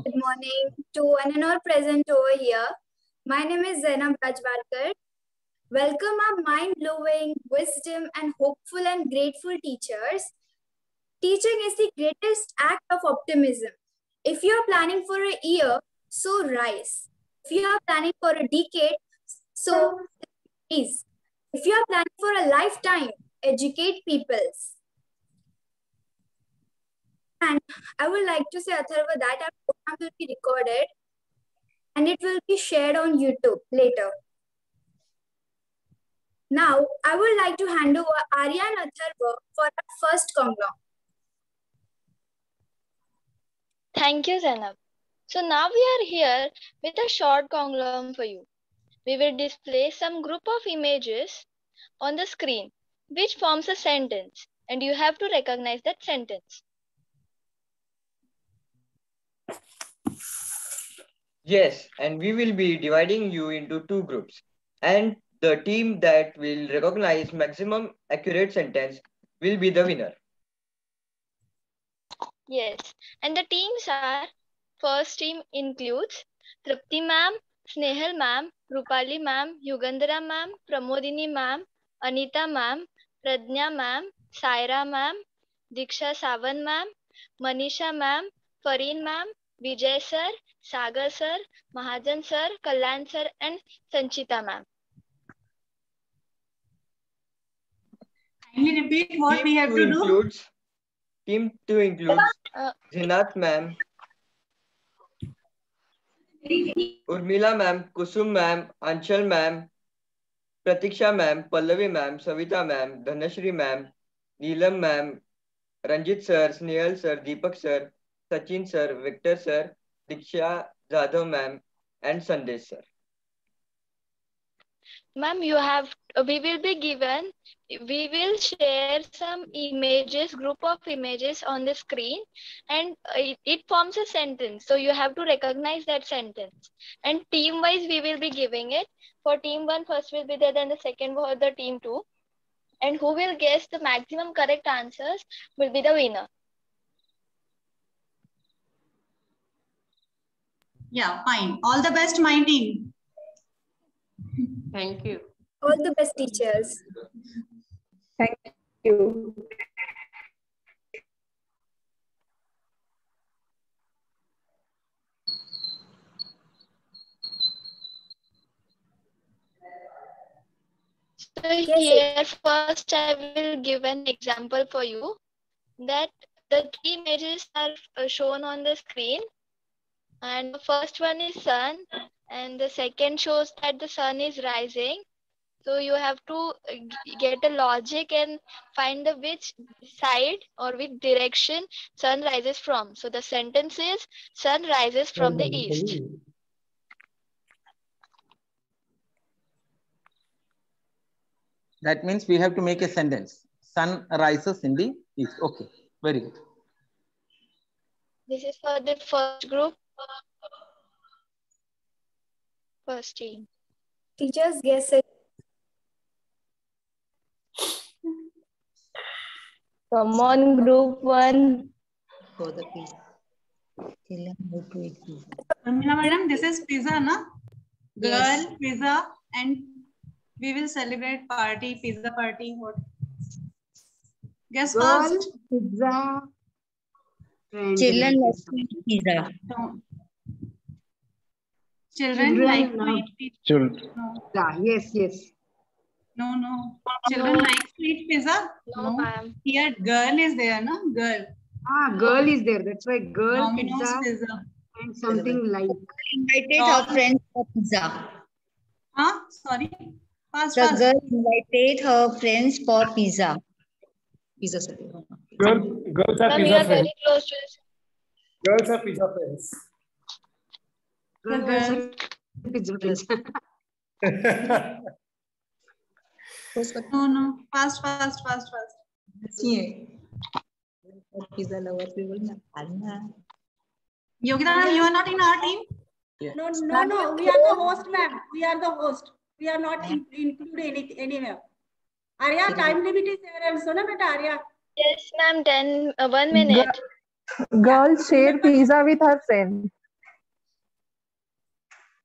Good morning to one and all present over here. My name is Zainab Rajwarkar. Welcome our mind-blowing, wisdom and hopeful and grateful teachers. Teaching is the greatest act of optimism. If you are planning for a year, so rise. If you are planning for a decade, so rise. If you are planning for a lifetime, educate peoples. And I would like to say, Atharva, that our program will be recorded and it will be shared on YouTube later. Now, I would like to hand over Arya and Atharva for our first conglom. Thank you, Zainab. So now we are here with a short conglom for you. We will display some group of images on the screen, which forms a sentence, and you have to recognize that sentence. Yes, and we will be dividing you into two groups. And the team that will recognize maximum accurate sentence will be the winner. Yes, and the teams are, first team includes Tripti ma'am, Snehal ma'am, Rupali ma'am, Yugandhara ma'am, Pramodini ma'am, Anita ma'am, Pradnya ma'am, Saira ma'am, Diksha Savan ma'am, Manisha ma'am, Fareen ma'am, Vijay sir, Sagar sir, Mahajan sir, Kalyan sir and Sanchita ma'am. Can you repeat what we have to do? Team 2 includes Zinath ma'am, Urmila ma'am, Kusum ma'am, Anshal ma'am, Pratiksha ma'am, Pallavi ma'am, Savita ma'am, Dhanashri ma'am, Neelam ma'am, Ranjit sir, Snehal sir, Deepak sir, Sachin sir, Victor sir, Diksha Jadhav ma'am, and Sandesh sir. Ma'am, we will share some images, group of images on the screen, and it forms a sentence. So you have to recognize that sentence. And team wise, we will be giving it. For team 1, first will be there, then the second for the team 2. And who will guess the maximum correct answers will be the winner. Yeah, fine. All the best, my team. Thank you. All the best, teachers. Thank you. So here first I will give an example for you that the three images are shown on the screen, and the first one is sun and the second shows that the sun is rising. So you have to get a logic and find the which side or which direction sun rises from. So the sentence is sun rises from the east. That means we have to make a sentence. Sun rises in the east. Okay, very good. This is for the first group. First team. Teachers, guess it. Come on, group 1. For the pizza. Madam, this is pizza, na? Girl, Yes. pizza, and we will celebrate party, pizza party. What? Guess Girl, first. pizza. Children like to eat pizza. No. Children like to eat pizza. Children. No. Yes, yes. No. Children like to eat pizza? No, ma'am. Here, girl is there, no? Girl. Ah, girl is there. That's why girl, Domino's pizza, and something like. Invited her friends for pizza. Huh? Sorry. Fast, The fast. girl invited her friends for pizza. Pizza. Girls are Ma'am, you pizza are friends. very close to this. Girls are pizza friends. Girls are pizza friends. No. Fast. Pizza lovers, we will not. Yogita ma'am, you are not in our team? Yeah. No. We are the host, ma'am. We are the host. We are not included anywhere. Arya, time limit is there also, na, beta Arya? Yes, ma'am. 1 minute. Girl share pizza with her friend.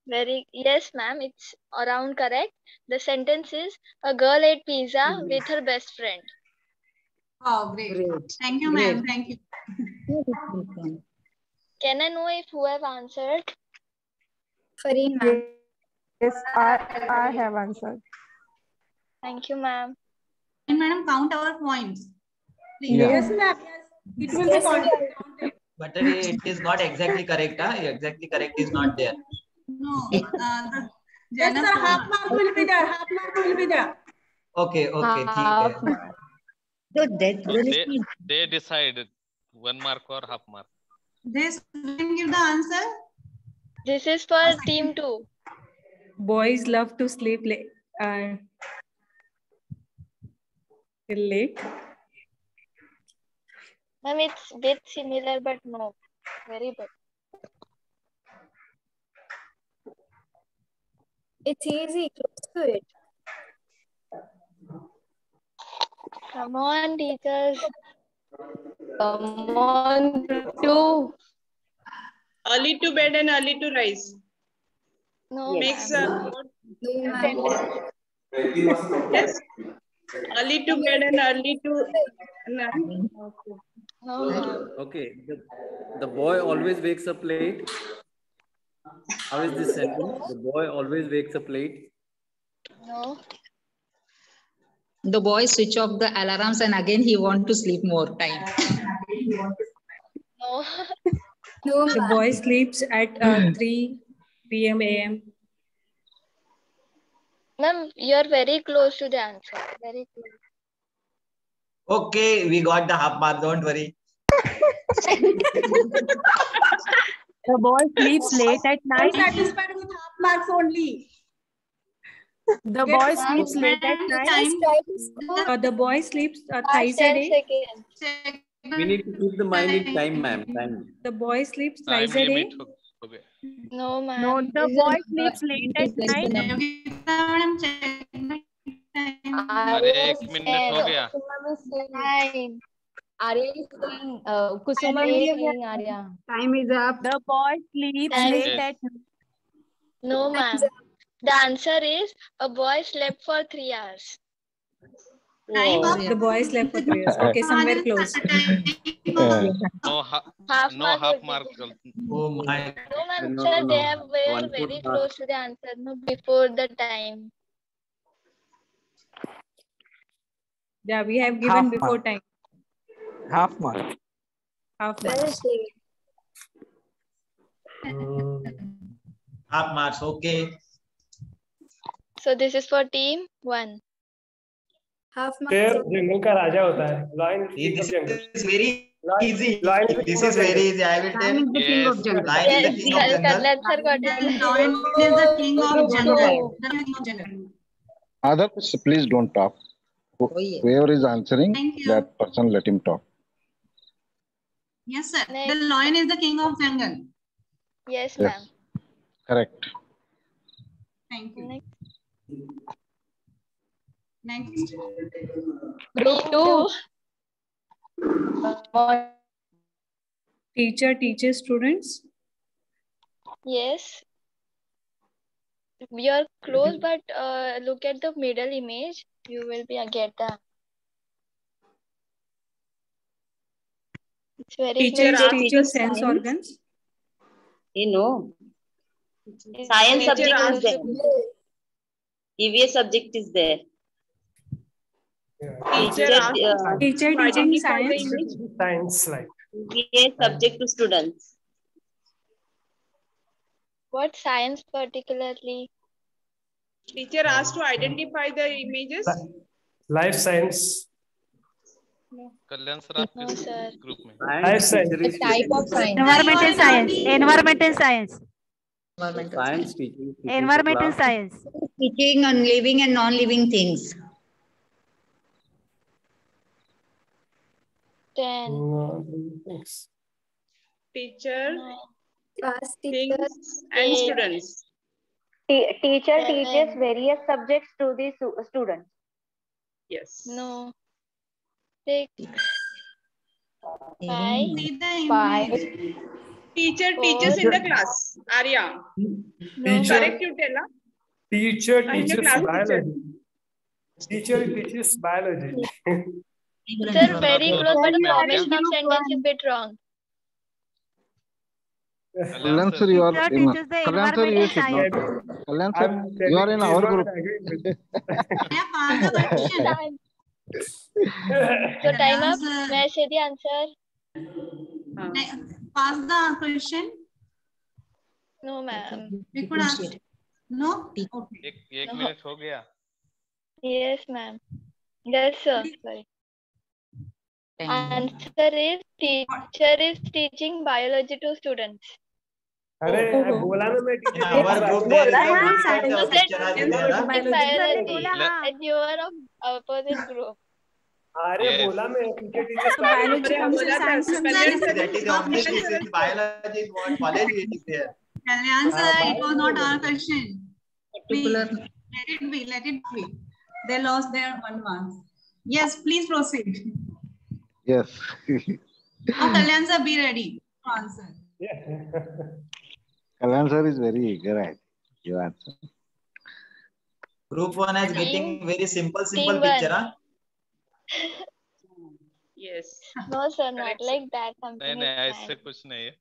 Yes, ma'am. It's around correct. The sentence is a girl ate pizza with her best friend. Oh, great. Thank you, Great. ma'am. Thank you. Can I know if who have answered? Fareen ma'am. Yes, I have answered. Thank you, ma'am. And madam, count our points. Please. Yeah. Yes, ma'am. Yes. It will be counted. But it is not exactly correct. Exactly correct is not there. No. Yes, sir. Half mark will be there. Half mark will be there. Okay. Okay. ठीक Half है. mark. So that So will they decide 1 mark or half mark. This will give the answer. This is for team 2. Boys love to sleep late. Till late. Ma'am, it's a bit similar, but no. Very bit. It's easy. Close to it. Come on, teachers. Come on, 2. Early to bed and early to rise. No, Makes ma'am. yes. Early to bed and early to. No, ma'am. Okay. The boy always wakes up late. How is this sentence? The boy always wakes up late. No. the boy switch off the alarms and again he want to sleep more time. No. No, The ma'am. boy sleeps at 3 p.m. a.m. Ma'am, you're very close to the answer. Very close. Okay, we got the half mark. Don't worry. The boy sleeps late at I'm night. satisfied with half marks only. The boy sleeps late at night. The boy sleeps Last thrice a 10 day. seconds. We need to keep the mind in time, ma'am. Time. The boy sleeps Time thrice a day. limit. Okay. No, ma'am. No, the boy sleeps late at night. अरे 1 minute हो गया. Nine. Arya is saying, Kusuma is saying, Arya. Time is up. The boy sleeps Time late is- at No, ma'am. The answer is a boy slept for 3 hours. The boy slept for 3 hours. Okay, somewhere close. No half mark. Oh my. No, ma'am. No, Sir, no. they were 1 very foot close to the answer. No, before the time. Yeah, we have given Half before mark. time. Half mark. Half Well marks. played. Half marks. Okay. So this is for team 1. Half शेर marks. जंगल का राजा होता है. Lion is king of This jungle. is very easy. Lion is the This king is of very jungle. easy. I will tell. Yes. Lion is the king of jungle. Kallat sir got it. Lion is the king of jungle. The king of jungle. Others, please don't talk. yeah. Whoever is answering, Thank you. that person let him talk. Yes, sir. Next. The lion is the king of jungle. Yes, Yes. ma'am. Correct. Thank you. Next. Next. Group 2. Teacher teaches students. Yes. We are close, but look at the middle image. You will be get the. It's very Teachers close. teaching sense organs. You know, It's science very subject close is there. to- EVS subject is there. Teacher Teacher to teaching identify the science. image. Science like. EVS subject to students. What science particularly? Teacher asked to identify the images. Life science. Kalyan sir आप No, किस sir. Group में? Life science. The type of science. Environmental science. Environmental science. Science teaching. Environmental science. Teaching on living and non-living things. 10. Teacher Class things teacher. and 8. students. Teacher 7. teaches various subjects to the students. Yes. No. 6. 5. See the 5. image. Teacher teaches in the class. Arya. Teacher. Correct you tell. Huh? Teacher In the teaches class biology. Teacher teaches biology. Sir, very close, but the formation of sentence is a bit wrong. Kalyan sir, you are in. Kalyan sir, you should not. Kalyan sir, you are in our group. So time up. May I say the answer? Pass the question. No, ma'am. We could ask. No? Okay. एक minute हो गया. Yes, ma'am. Yes, sir. Sorry. Answer is teacher is teaching biology to students. अरे बोला ना मैं teacher biology and you are of opposite group. अरे बोला मैं teacher biology that is the only reason biology is what college is there. Kalyan sir, it was not our question. Let it be, let it be. They lost their 1 mark. Yes, please proceed. Yes. Now Kalyan sir, be ready to answer. Kalyan sir is very eager at your answer. Group 1 is getting very simple picture. Huh? Yes. No, sir, not like that. नहीं ऐसे कुछ नहीं है.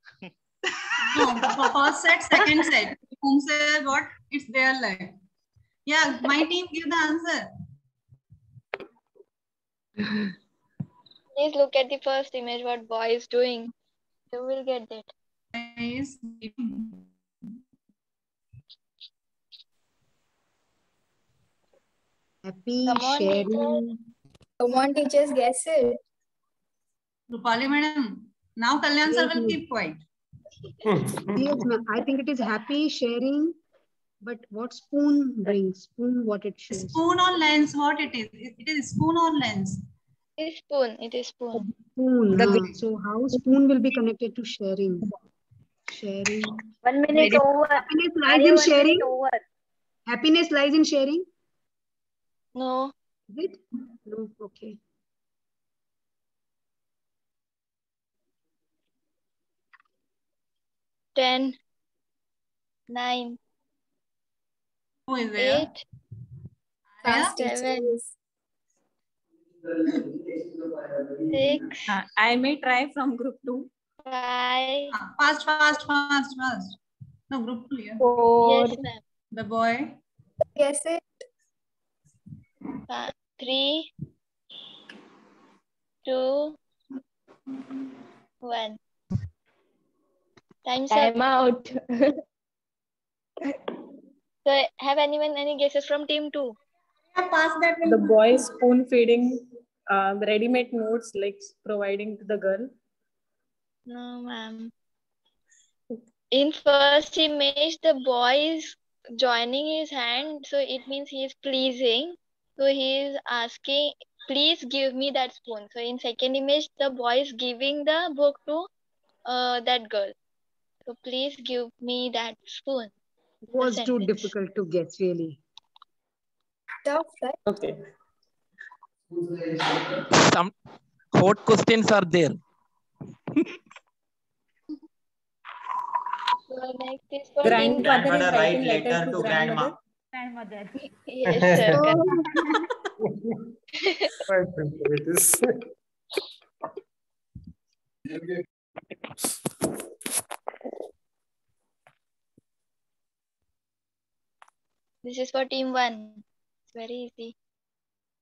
No, first set, second set. Whom say what? It's their line. Yeah, my team give the answer. Please look at the first image what boy is doing. You will get it. Happy Come on, sharing. teacher. Come on, teachers, guess it. Rupali madam. Now Kalyan sir will keep quiet. Yes, ma'am. I think it is happy sharing. But what spoon brings? Spoon, what it shows? Spoon or lens, what it is? It is spoon or lens? It is spoon. It is spoon. Spoon. So how spoon will be connected to sharing? Sharing. 1 minute over. Happiness lies in sharing. Happiness lies in sharing. No. Is it? No. Okay. Ten. 9. Who is there? 8. 7. 6. I may try from group 2. 5. Fast. No, group 2. Yeah. 4. Yes, ma'am. The boy. Guess it. 3. 2. 1. Time's up. Time out. So, have anyone any guesses from team 2? Yeah, pass that. The boy spoon feeding ready-made notes like providing to the girl. No, ma'am. In first image, the boy is joining his hand, so it means he is pleasing. So he is asking, please give me that spoon. So in second image, the boy is giving the book to that girl. So please give me that spoon. It was too difficult to guess, really. Tough, right? Okay. Some hot questions are there. So next is for Grandfather is writing letter letter to to grandmother. Grandmother. Yes, sir. Quite simple it is. This is for team 1. It's very easy.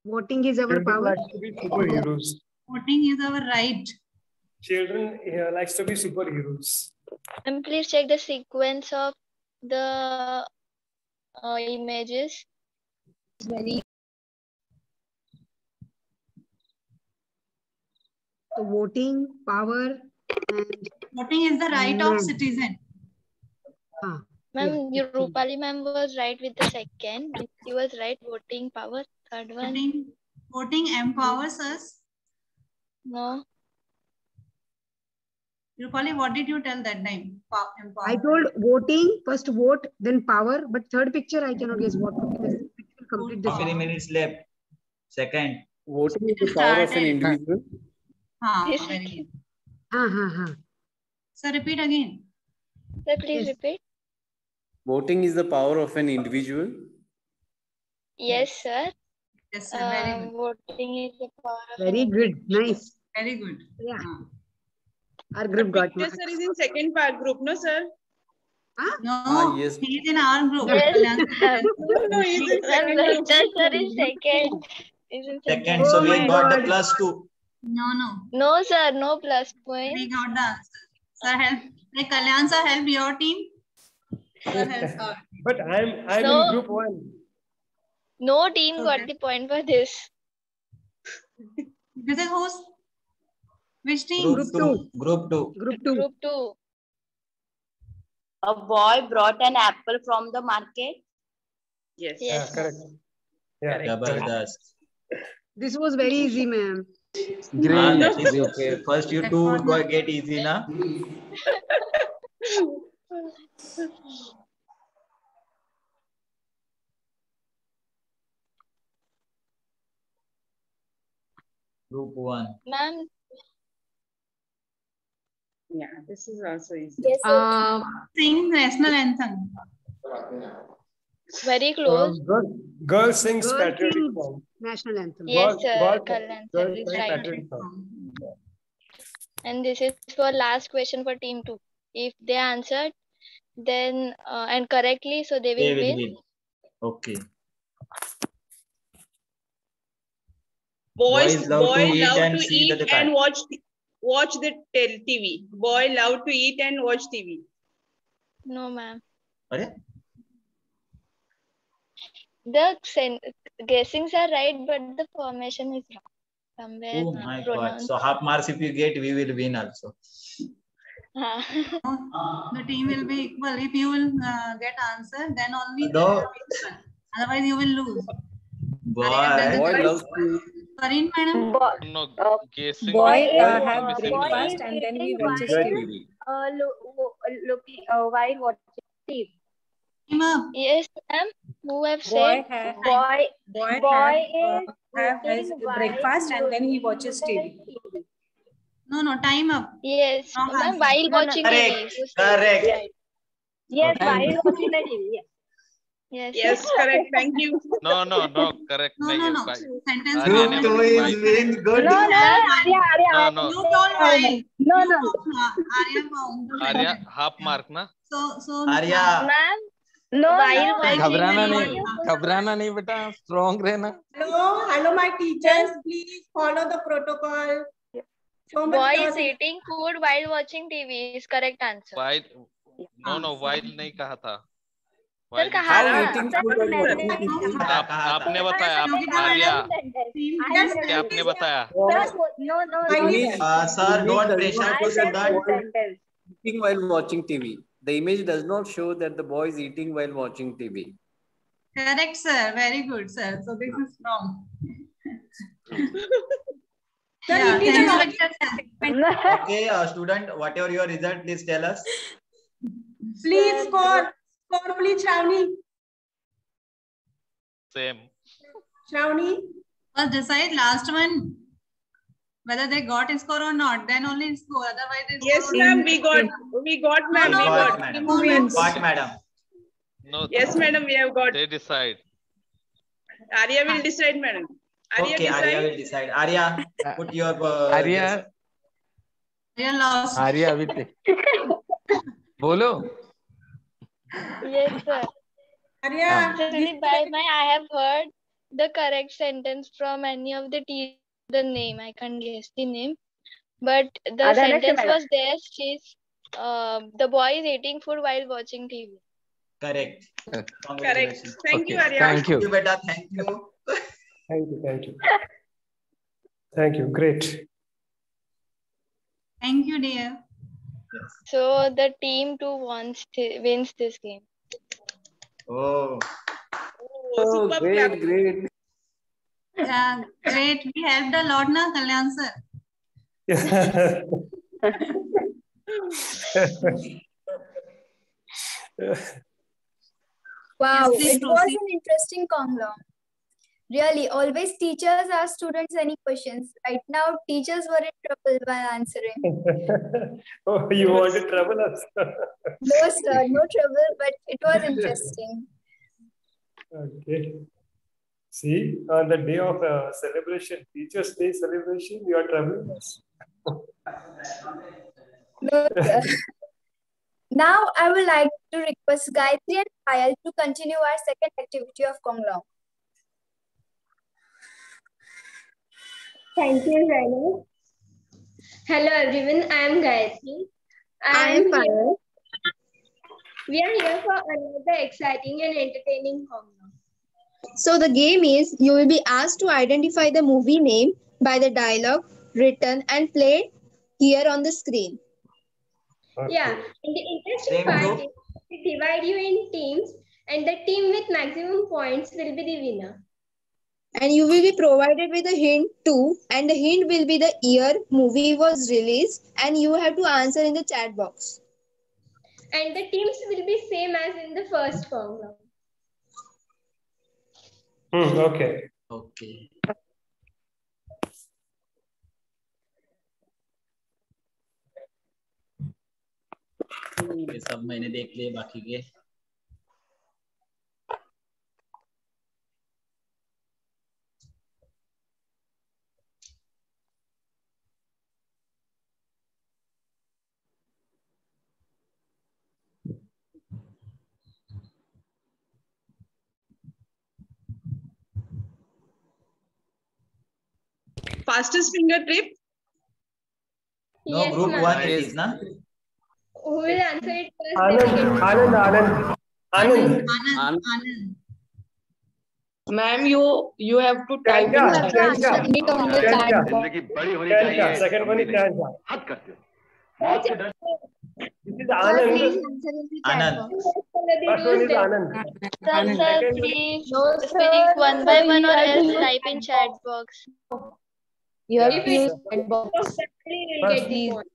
Voting is our Children power. like to be superheroes. Voting is our right. Children likes to be superheroes. And please check the sequence of the images. Very. So voting, power, and voting is the right of citizen. Ma'am, your Rupali ma'am was right with the second. She was right. Voting, power. Third one. Voting empowers us. No. Rupali, what did you tell that time? Empower. I told voting, first vote, then power. But third picture, I cannot guess what. Complete How many minutes left? Second. Voting is the power of an individual. Sir, repeat again. Sir, please repeat. Voting is the power of an individual. Yes, sir. Yes, sir. Very good. Voting is the power of Very good. Nice. Very good. Yeah. Our group got Victor marks. sir is in second part group, no sir? No, yes. he is in our group. Yes, Kalyan. No, he is in Ma'am, second group. Victor sir is second. Is in Second, so we got the +2. No. No, sir, no plus point. We got the answer. Sir, help. Like Kalyan sir, help your team. Sir, help our team. But I'm No. in group 1. No team got the point for this. This is whose? Which team? Group 2. Group 2. Group 2. A boy brought an apple from the market. Yes. Yeah, correct. Yeah, Jabardast. This was very easy, ma'am. Great. That is okay. First you two go get easy, na? Group 1. Ma'am. Yeah, this is also easy. Yes, sir. Sing national anthem. Very close. Girl sings Girl patriotic sings song. national anthem. Yes, sir. Girl Kalyan sir is sings right. patriotic song. And this is for last question for team 2. If they answered, then and correctly, so they will win. Okay. Boys love to eat love and to see eat the and card. watch the TV. Boy love to eat and watch TV. No, ma'am. Are? The guessings are right, but the formation is wrong. Somewhere Oh my God. pronounced. So half marks if you get, we will win also. The team will be equal. If you will get answer, then only No. the team will win. Otherwise, you will lose. Boy. Boy loves to. Karin, madam. No, guessing. Boy is have missing. breakfast and then he watches while, TV. looking while watching TV. Team up. Yes, ma'am. Who have Boy said? Boy is have his eating while breakfast and then he watches TV. No, time up. Yes, Wrong ma'am. answer. While watching TV. Correct. Who said? Correct. Right. Yes, Okay. while watching the TV. Yes. Yes. Yes, correct. Thank you. No, correct. No. नहीं है, by- Sentence. Arya Group ने 2 बोली is by- win. Good. No, Arya. No. You told why. No. Arya found. Arya half mark ना. So. Arya. Ma'am. No. While watching घबराना नहीं बेटा, strong रहना. Hello, my teachers. Please follow the protocol. So much boy class is eating food while watching TV is correct answer. While no while नहीं कहा था. Sir, While कहा How था? eating food while watching TV? आपने बताया. आर्या क्या आपने बताया? Sir, don't pressure to student. Eating while watching TV. The image does not show that the boy is eating while watching TV. Correct, sir. Very good, sir. So this is wrong. Yeah, thank you. Okay, student, whatever your result, please tell us. Please score, please, Shravani. Same. Shravani. Well, decide last one whether they got a score or not. Then only score. Otherwise, they Yes, score. ma'am. We got, ma'am. We Got, got. madam. Who wins? Got, madam. No. Yes, madam. We have got. They decide. Arya will decide, madam. Arya Okay, decide. Arya will decide. Arya, put your. Arya. They lost. Arya, अभी बोलो. Yes, sir. Arya. Actually, I have heard the correct sentence from any of the teachers. The name I can't guess the name, but the sentence was there. She's the boy is eating food while watching TV. Correct. Correct. Thank you, Arya. Thank you. Beta. Thank you. Thank you. Great. Thank you, dear. So the team 2 wins this game. Oh. Oh, great. Great. We helped a lot, na, Kalyan sir. Wow, Yes, please it was proceed. an interesting convo. Really, always teachers ask students any questions. Right now, teachers were in trouble while answering. Oh, you want to trouble us? No, sir, no trouble, but it was interesting. Okay. See, on the day of celebration, Teachers' Day celebration, you are troubling us. No, sir. Now, I would like to request Gayatri and Payal to continue our second activity of Konglong. Thank you, Zainab. Hello, everyone. I am Gayatri. I am Payal. We are here for another exciting and entertaining Konglong. So the game is you will be asked to identify the movie name by the dialogue written and played here on the screen. Okay. Yeah, and the interesting part is we divide you in teams, and the team with maximum points will be the winner. And you will be provided with a hint too, and the hint will be the year movie was released, and you have to answer in the chat box. And the teams will be same as in the first Konglong. Okay. Okay. ये सब मैंने देख लिए बाकी के Fastest finger trip? No, Yes, group ma'am. 1 it is, na? Who will answer it first? Anand. Ma'am, you have to type in chat. Second one is Tanja. This is Anand. Anand. First one is Anand. Sir, please speak one by one or else type in chat box. You have If to it- use chat box. Definitely will get the point.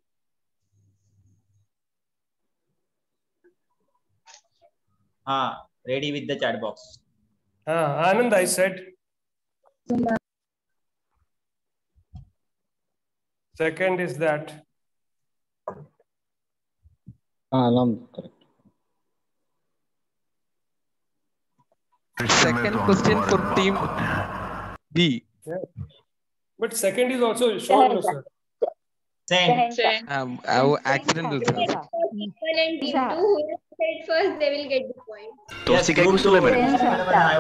Ready with the chat box. Anand, I said. Second is that. Anand, correct. Second question for team B. Yeah. But second is also shown, no, sir. Accidental. Team 1 and team 2 who will say it first, they will get the point. Yes, group 2.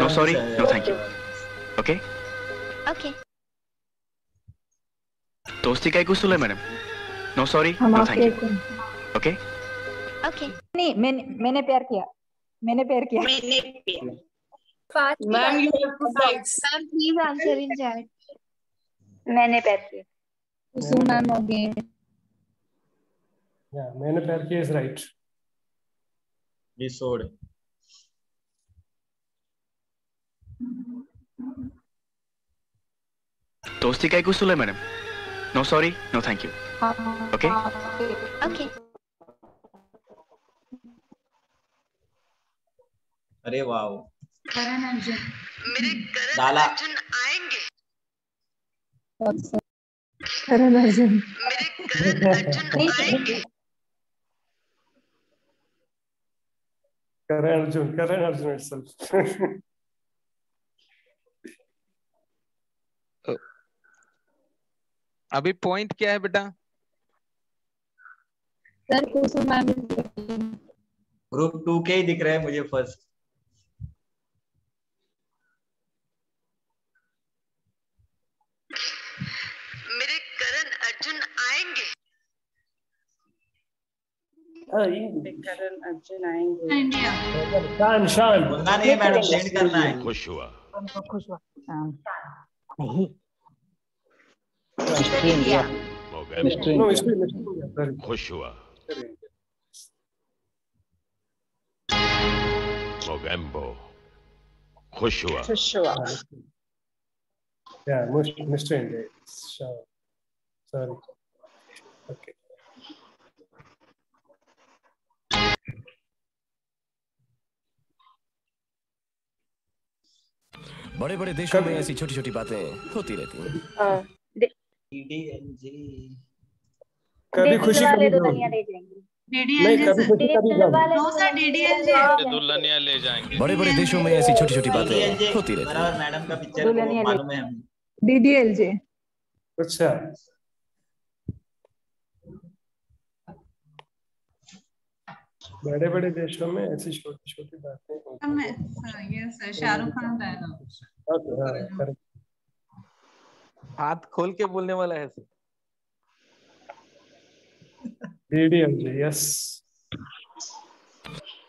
No, sorry. No, thank you. Okay? Okay. दोस्ती का कुछ Sule madam. No, sorry. No, thank you. Okay? Okay. नहीं मैंने प्यार किया. मैंने प्यार किया. Ma'am, you have to type. Ma'am, please answer in chat. मैंने पैर किया. Kusuman again. Yeah, मैंने पैर किया is right. We sold. दोस्ती का कुछ Sule madam. No, sorry. No, thank you. Okay? Okay. अरे वाव. करण अर्जुन. डाला. Karan Arjun. Karan Arjun itself. अभी पॉइंट क्या है बेटा? सर कुसुम ग्रुप 2 के ही दिख रहा है मुझे फर्स्ट. मेरे करण अर्जुन आएंगे. करण अर्जुन आएंगे. शान. बोलना नहीं मैडम, सेंड करना है. खुश हुआ. खुश हुआ. नहीं. खुश हुआ. Mogambo. खुश हुआ. Yeah, Mr. India. Sure. Sorry. Okay. बड़े बड़े देशों में ऐसी छोटी छोटी बातें होती रहती हैं। कभी खुशी कभी गम। नहीं, Kabhi Khushi Kabhie Gham. No sir, DDLJ। Dulhania Le Jayenge. बड़े बड़े देशों में ऐसी छोटी छोटी बातें होती रहती हैं। मैडम का पिक्चर मालूम है हमें। DDLJ। अच्छा, बड़े बड़े देशों में ऐसी छोटी छोटी बातें होती yes sir, Shahrukh Khan dialogue. हैं। हाथ खोल के बोलने वाला है सर। DDLJ, yes.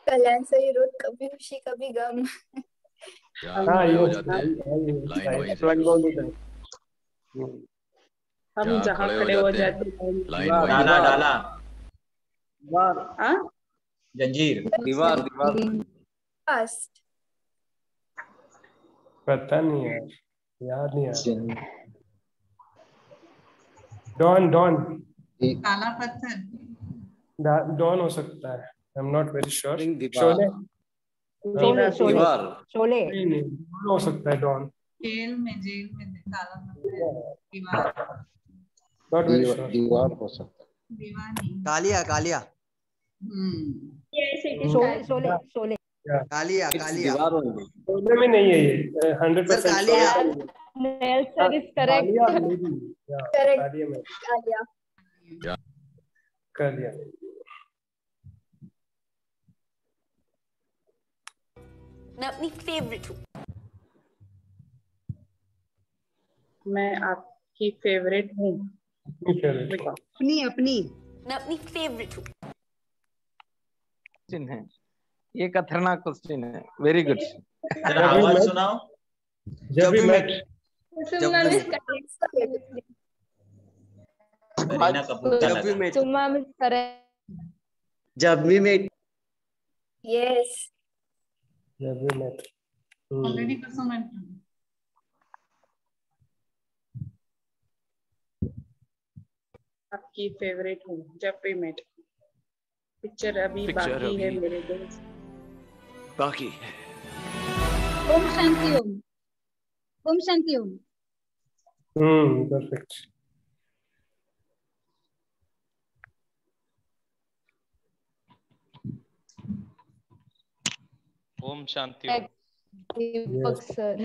कल्याण सही रोड, कभी खुशी कभी गम। हाँ, ये हम जहाँ खड़े हो जाते हैं। डाला डाला हाँ, जंजीर दीवार दीवार फर्स्ट पता नहीं यार, याद नहीं यार। डॉन डॉन काला पत्थर। डॉन हो सकता है, I am not very sure. दीवार शोले नहीं हो सकता है डॉन। जेल में काला पत्थर दीवार। Not very sure. दीवार हो सकता है। दीवार नहीं। कालिया कालिया शोले कालिया कालिया दीवार होंगे। शोले में नहीं है ये, 100% Kalia sir is correct. Kalia में कालिया। मैं अपनी फेवरेट हूँ। मैं आपकी फेवरेट हूँ। अपनी अपनी मैं अपनी फेवरेट हूँ। क्वेश्चन है ये, खतरनाक क्वेश्चन है। Very good. आवाज सुनाओ। जब भी मेट। करीना कपूर का लगा। सुमा मिस करेक्ट। जब भी मेट। यस, जब भी मेट। ऑलरेडी कसमेंट। आपकी फेवरेट हूँ जब भी मेट। पिक्चर अभी बाकी है मेरे दोस्त। बाकी है। ओम शांति ओम। ओम शांति ओम। परफेक्ट। ओम शांति। दीपक सर।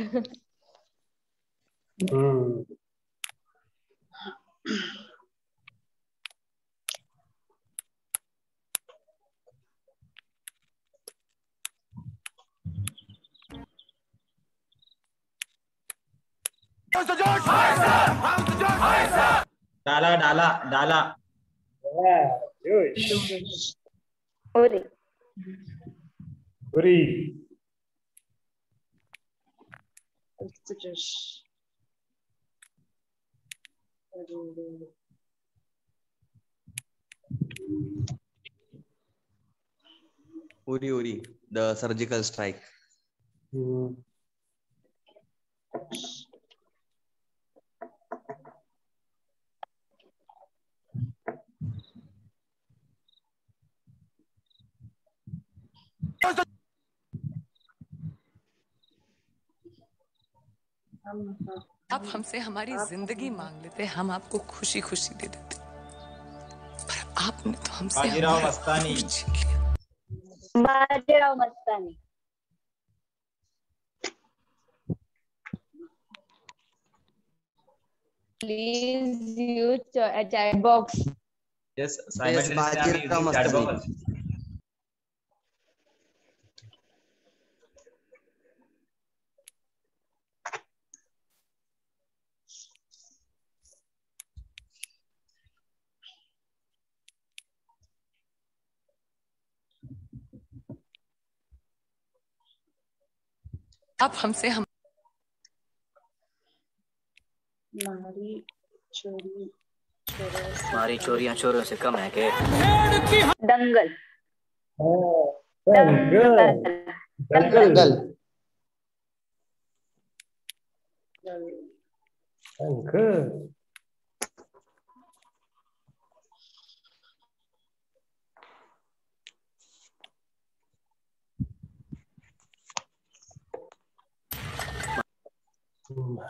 डाला डाला डाला। ओरे ओरी Uri Uri the surgical strike. आप हमसे हमारी जिंदगी मांग लेते, हम आपको खुशी खुशी दे देते, पर आपने तो हमसे Bajirao Mastani. Bajirao Mastani. Please use chat box. Yes, Bajirao Mastani. आप हमसे हम हमारी चोरियां चोरों से कम है के। दंगल। दंगल।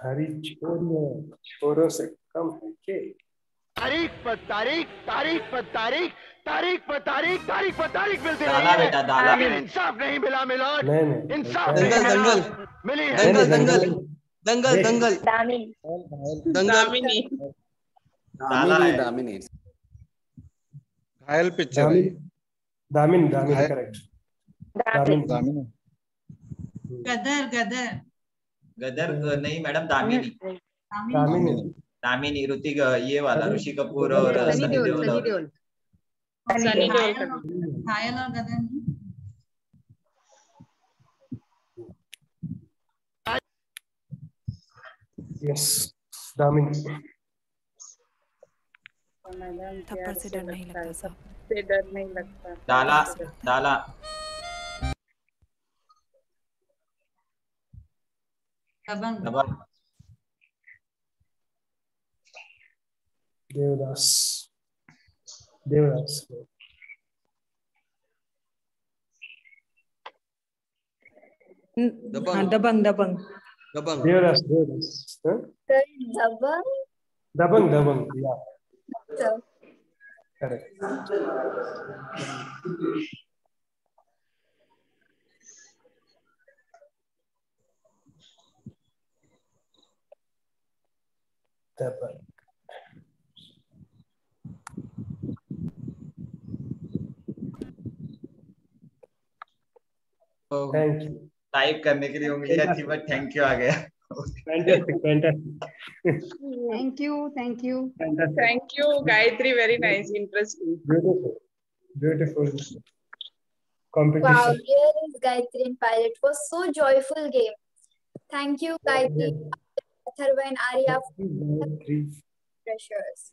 हरी छोरियों, छोरों से कम है के? तारीख पर तारीख, तारीख पर तारीख, तारीख पर तारीख, तारीख पर तारीख मिलती रही दाला है, बेटा, दाला। लेकिन इंसाफ नहीं मिला मिलोड। नहीं इंसाफ नहीं, नहीं दंगल मिला। दंगल मिली है दंगल दंगल दंगल दंगल दामिनी दंगल दामिनी दाला है। दामिनी घायल पिक्चर है ये। दामिनी दामिनी करेक्ट। दामिनी गदर गदर गदर नहीं मैडम, दामिनी दामिनी दामिनी ऋतिक ये वाला ऋषि कपूर और सनी सनी देओल, देओल। सनी देओल। सनी देओल का घायल और गदर नहीं? यस दामिनी। थप्पड़ से डर नहीं लगता साहब। से डर नहीं लगता। दाला दाला दबंग दबंग देवदास देवदास हाँ दबंग दबंग दबंग देवदास देवदास हाँ? दबंग दबंग दबंग या So, correct. Dabangg thank you. Type करने के लिए उंगलियां थी बट थैंक यू आ गया। Fantastic fantastic Thank you, thank you. Fantastic Thank you, Gayatri. Very nice, interesting. Beautiful beautiful wow, competition. here is Gayatri and Pilot. It was so joyful game. Thank you, Gayatri, Atharva and Arya for pressures.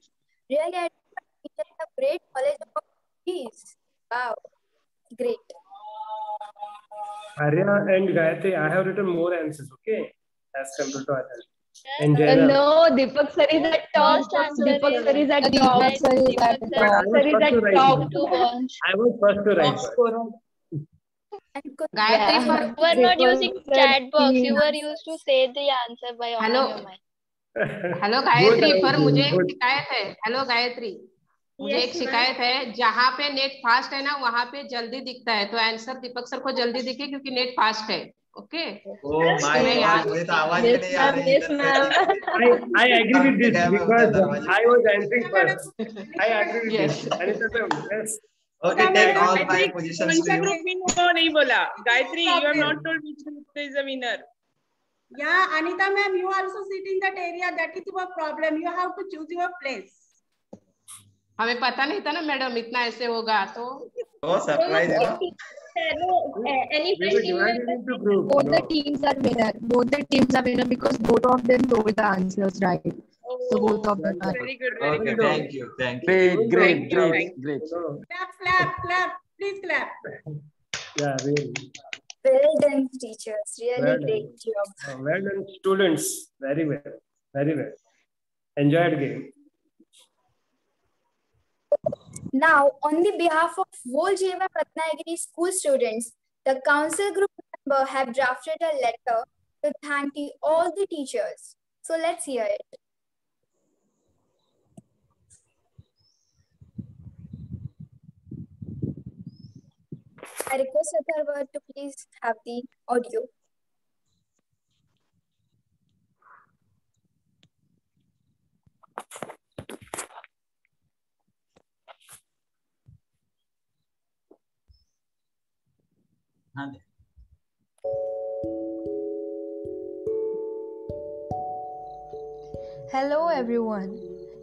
Really, I think it's a great college of peace. Wow, great. Arya and Gayatri, I have written more answers, okay, as compared to others. And Jaina. No, Deepak sir is at top. First answer Deepak is- sir is at Deepak top. sir is at But I Sir was is first at to write top it. to bunch. I was first to write it. Gayatri You for were not using Deepak chat box. sir You were used to say the answer by on Hello. your mind. Hello Gayatri, Good, पर मुझे एक good. शिकायत है। Hello Gayatri, मुझे Yes, एक शिकायत है। जहाँ पे नेट फास्ट है ना, वहाँ पे जल्दी दिखता है। तो आंसर दीपक सर को जल्दी दिखे क्योंकि नेट फास्ट है। ओके। ओ माय गॉड, मुझे तो आवाज भी नहीं आ रही इधर से। I agree with this क्या मैं because उधर दरवाजे I was answering first. I agree with Yes. this. Anita sir, yes. Okay, take all Gayatri, five positions कौन सा to you. group winner वो नहीं बोला। Gayatri, you have not told which group is the winner. Yeah, Anita ma'am, you also sit in that area. That is your problem. You have to choose your place. हमें पता नहीं था ना madam इतना ऐसे होगा तो। Oh, surprise है ना? Any We were divided into groups. both the No. teams are winner. Both the teams are winner because both of them told the answers right. So both of them are. Very good, very Okay, good. thank you, thank you. Great, great, Thank you, great, thank great. Clap, clap, clap. Please clap. Yeah, really. Well done, teachers. Really Well done. great job. Well done, students. Very well. Very well. Enjoyed game. Now, on the behalf of whole JM Ratnagiri school students, the council group member have drafted a letter to thank all the teachers. So let's hear it. I request Atharva to please have the audio. हाँ दे। Hello everyone.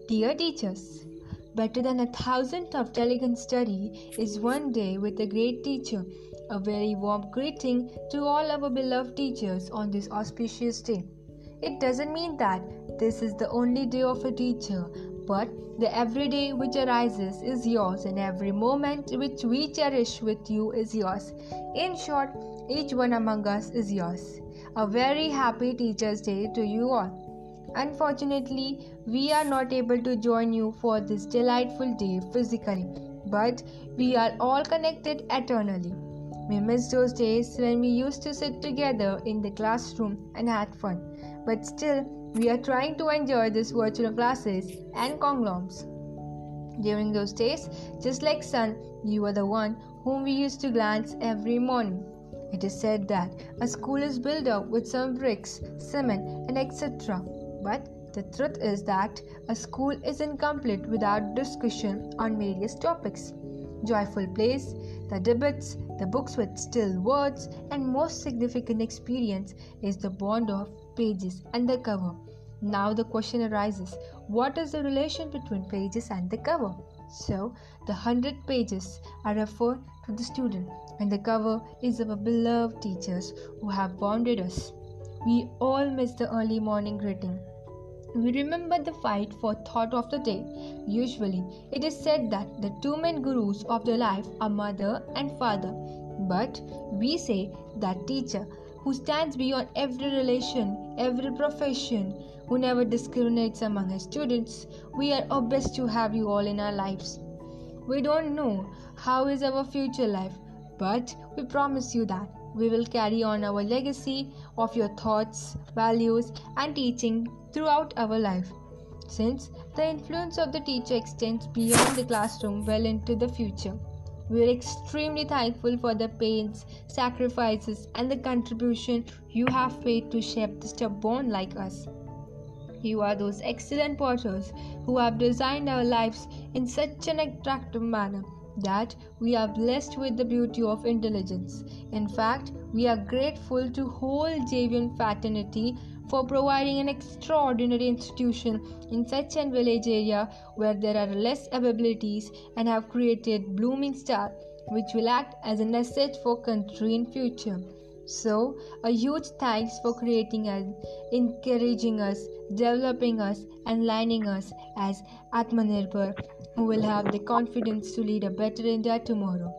Dear teachers, better than 1,000 of diligent study is one day with a great teacher. A very warm greeting to all our beloved teachers on this auspicious day. It doesn't mean that this is the only day of a teacher, but the everyday which arises is yours and every moment which we cherish with you is yours. In short, each one among us is yours. A very happy Teachers' Day to you all. Unfortunately, we are not able to join you for this delightful day physically, but we are all connected eternally. We miss those days when we used to sit together in the classroom and had fun. but still, we are trying to enjoy these virtual classes and conglomerates. During those days, just like Sun, you were the one whom we used to glance every morning. It is said that a school is built up with some bricks, cement, and etc. But the truth is that a school is incomplete without discussion on various topics. Joyful plays, the debates, the books with still words, and most significant experience is the bond of pages and the cover. Now the question arises, what is the relation between pages and the cover? So, the 100 pages are referred to the student, and the cover is our beloved teachers who have bonded us. We all miss the early morning greeting. We remember the fight for thought of the day. Usually, it is said that the two main gurus of the life are mother and father. But we say that teacher who stands beyond every relation, every profession, who never discriminates among his students. We are obsessed to have you all in our lives. We don't know how is our future life, but we promise you that we will carry on our legacy of your thoughts, values, and teaching throughout our life. Since the influence of the teacher extends beyond the classroom well into the future, we are extremely thankful for the pains, sacrifices, and the contribution you have made to shape this bond like us. You are those excellent potters who have designed our lives in such an attractive manner that we are blessed with the beauty of intelligence. In fact, we are grateful to whole Javian fraternity for providing an extraordinary institution in such a village area where there are less abilities and have created blooming star which will act as an asset for country in future. So, a huge thanks for creating and encouraging us, developing us, and lining us as Atmanirbhar, who will have the confidence to lead a better India tomorrow.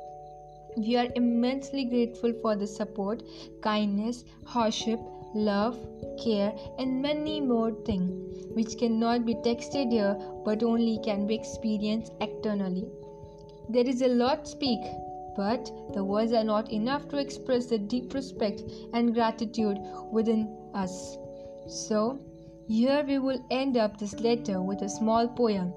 We are immensely grateful for the support, kindness, hardship, love, care, and many more things which cannot be texted here but only can be experienced externally. There is a lot to speak, but the words are not enough to express the deep respect and gratitude within us. So, here we will end up this letter with a small poem.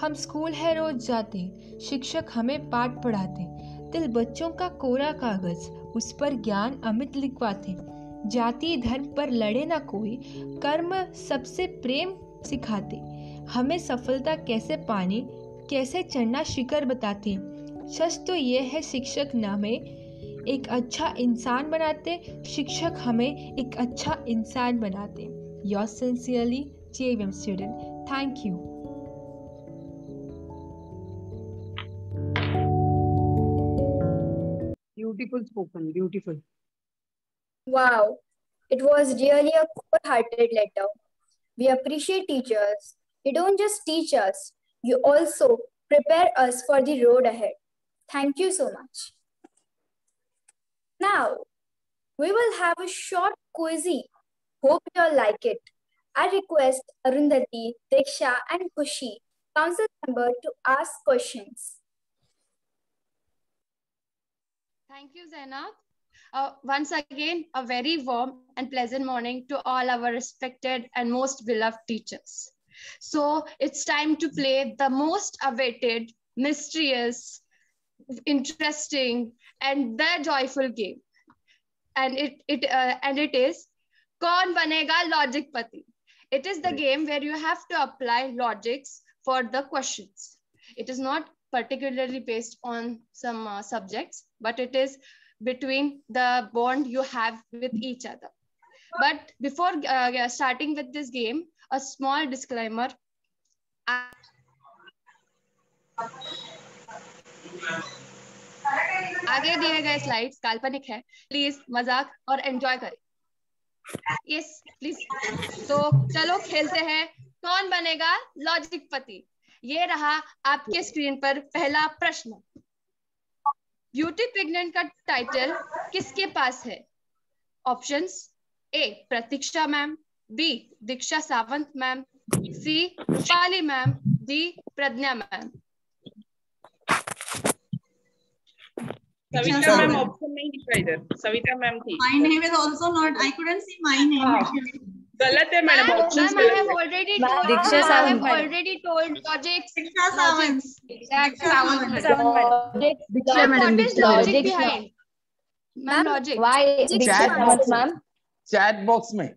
हम school है रोज जाते, शिक्षक हमें पाठ पढ़ाते, दिल बच्चों का कोरा कागज, उस पर ज्ञान अमित लिखवाते, जाति धर्म पर लड़े ना कोई, कर्म सबसे प्रेम सिखाते, हमें सफलता कैसे पानी, कैसे चढ़ना शिखर बताते। सच तो ये है शिक्षक हमें एक अच्छा इंसान बनाते, शिक्षक हमें एक अच्छा इंसान बनाते। Yours sincerely, JVM student. Thank you. Beautiful spoken, beautiful. Wow, it was really a core-hearted letter. We appreciate teachers. You don't just teach us, you also prepare us for the road ahead. Thank you so much. Now, we will have a short quizzy. Hope you all like it. I request Arundhati, Diksha, and Kushi, council member, to ask questions. Thank you, Zainab. Once again, a very warm and pleasant morning to all our respected and most beloved teachers. So it's time to play the most awaited, mysterious, interesting, and the joyful game. And it is Kaun Banega Logic Pati. It is the game where you have to apply logics for the questions. It is not particularly based on some subjects, but it is between the bond you have with each other. But before starting with this game, a small disclaimer. आगे दिए गए slides काल्पनिक है, please मजाक और enjoy करें। Yes please. तो चलो खेलते हैं कौन बनेगा लॉजिक पति। ये रहा आपके स्क्रीन पर पहला प्रश्न। ब्यूटी प्रेग्नेंट का टाइटल किसके पास है? Options A Pratiksha ma'am, B Diksha Sawant ma'am, C Rupali ma'am, D Pragya ma'am. Savita ma'am option नहीं दिखा इधर। Savita ma'am थी। My name is also not. I couldn't see my name. गलत है madam, options Ma'am, I have गलत already है। told. Diksha I have Sawant, madam. already told logic. Diksha Sawant. Exact Diksha Sawant, Sawant. madam. Diksha madam, What is Diksha madam. logic behind? Ma'am, logic. Why Diksha Sawant, ma'am? Chat box में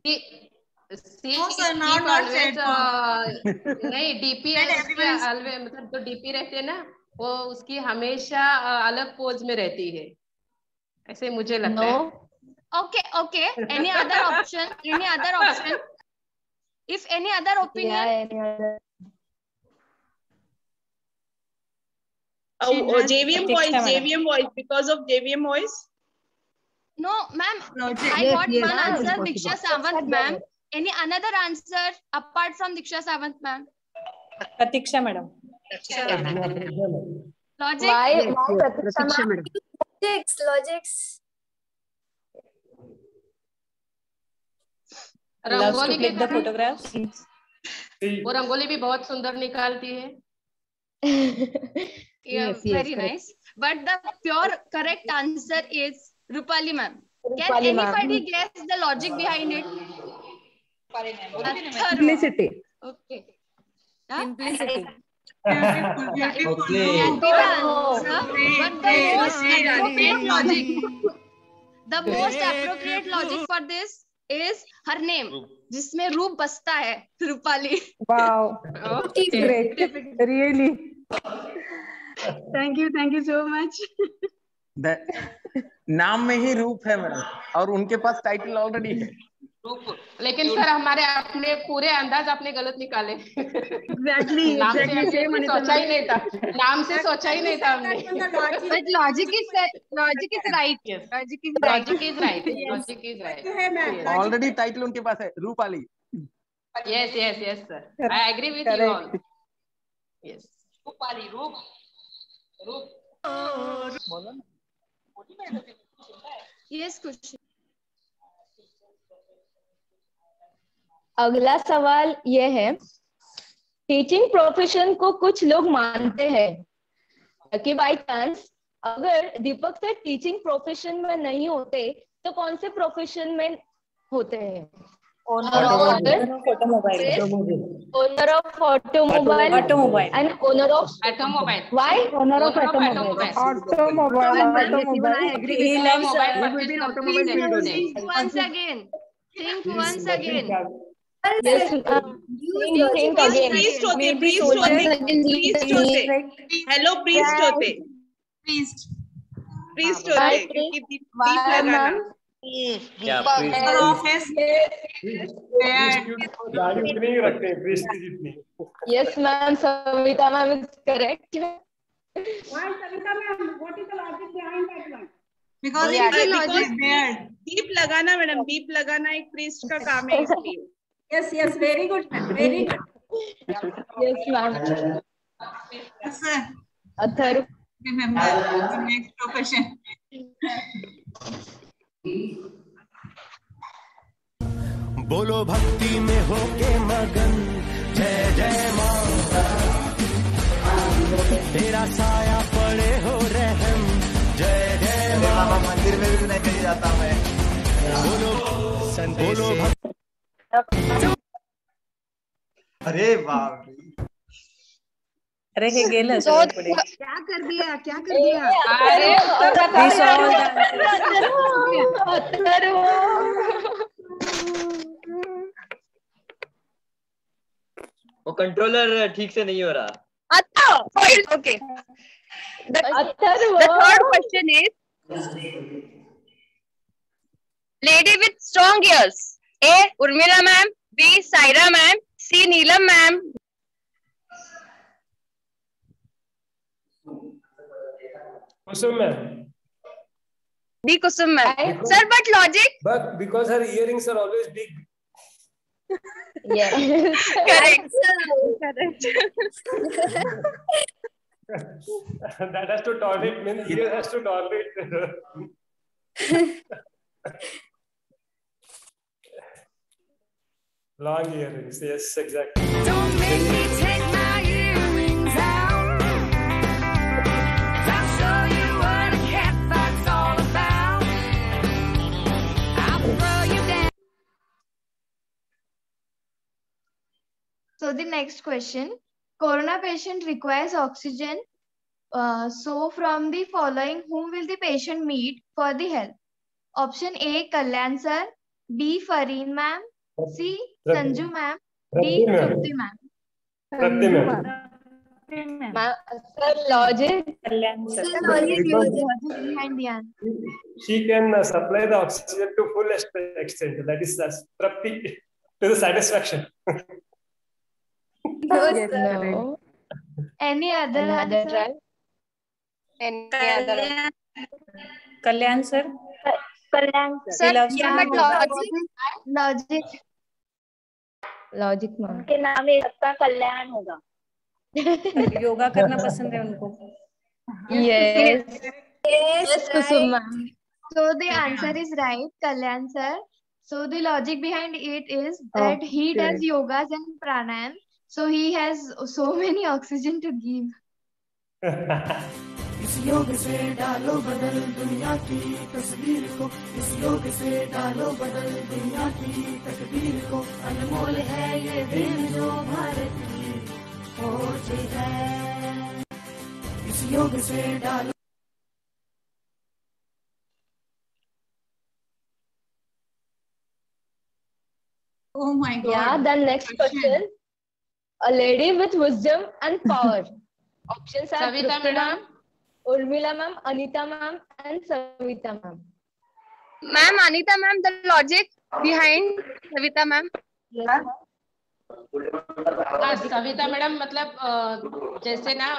See, No, sir, not always, chat नहीं DP मतलब जो DP रहते हैं ना वो उसकी हमेशा अलग पोज में रहती है, ऐसे मुझे लगता है। Okay, okay. Any other option? Any other option? If any other opinion? Yeah, any other. JVM voice, because of JVM voice. No, ma'am. Logic. I Yes, got yes, one that is answer, possible. Diksha Sawant, ma'am. Any another answer apart from Diksha Sawant, ma'am? Pratiksha madam. Logic? Why Yes, yes, Pratiksha madam. Logics. Loves to rangoli click the भी photographs. वो रंगोली भी बहुत सुंदर निकालती है। Yeah, Yes, yes, very correct. nice. But the pure correct answer is Rupali, ma'am. Can Rupali, ma'am. anybody guess the logic behind it? Simplicity. Okay. Simplicity. Beautiful, beautiful. Can be the answer, but the most appropriate logic. The most appropriate logic for this is her name, जिसमें रूप बसता है, Rupali. Wow. Okay. Great. Really. Thank you so much. नाम में ही रूप है madam, और उनके पास टाइटल ऑलरेडी है। लेकिन सर हमारे अपने पूरे अंदाज आपने गलत निकाले। Exactly. नाम से Exactly. हमने Same सोचा ही नहीं था, नाम से सोचा ही नहीं था हमने। But logic is right. Logic is right. Already title उनके पास है, Rupali. Yes, sir. I agree with you all. Yes. Rupali, रूप। Yes, कुछ. अगला सवाल ये है, टीचिंग प्रोफेशन को कुछ लोग मानते हैं कि बाय चांस अगर दीपक सर टीचिंग प्रोफेशन में नहीं होते तो कौन से प्रोफेशन में होते हैं? Owner of automobile and owner of automobile. Why owner of automobile? Once again. Think once again. Yes, think again. Priest होते. Hello, priest होते. Priest होते. क्योंकि दीप लगाना. गाड़ी उतनी ही रखते हैं, priest की जितनी। Yes, ma'am. Savita ma'am is correct. Why, Savita ma'am? What is the logic behind that one? Because दीप लगाना मैडम, दीप लगाना एक priest का काम है इसलिए. Yes, very good, very good. Yes, ma'am. Yes, sir. Atharv. Remember the next profession. बोलो भक्ति में होके मगन, जय जय मां, तेरा साया पड़े हो रहम, जय जय मां। मंदिर में भी नहीं कहीं जाता मैं। बोलो अरे बाप रे, अरे हे गेलं पुढे. क्या कर दिया? अरे वो कंट्रोलर ठीक से नहीं हो रहा. Okay. The third question is, lady with strong ears. A. Urmila ma'am. B. Saira ma'am. C. Neelam ma'am. Kusum ma'am. D. Kusum ma'am. Sir, but logic? But because her earrings are always big. Yes. Correct. That has to tolerate, means ear has to tolerate. Long earrings, yes, exactly. Don't make me take my earrings out. I'll show you what a cat fight's all about. I'll throw you down. So the next question, corona patient requires oxygen. So from the following, whom will the patient meet for the help? Option A, Kalyan sir. B, Fareen ma'am. C, Sanju ma'am. D, Trupti ma'am. Trupti ma'am. Sir, logic. Logic behind the answer. She can supply the oxygen to full extent. That is Trupti to the satisfaction. No. Any other answer? Try? Any other? Kalyan sir. Kalyan sir. Logic. Logic में उनके नाम में सबका कल्याण होगा. योगा करना पसंद है उनको. Yes, Kusum ma'am. So the answer is right, Kalyan sir. So the logic behind it is that he does yogas and pranayam, so he has so many oxygen to give. इस योग से डालो बदल दुनिया की तस्वीर को, इस योग से डालो बदल दुनिया की तकदीर को, अनमोल है ये दिन जो भारत की खोज है. इस योग से डालो. Oh my God. Yeah, the next question. A lady with wisdom and power. Options are Trupti ma'am, Urmila ma'am, Anita ma'am, and Savita ma'am. Ma'am, Anita ma'am, the logic behind Savita ma'am. Yeah. Savita madam मतलब जैसे ना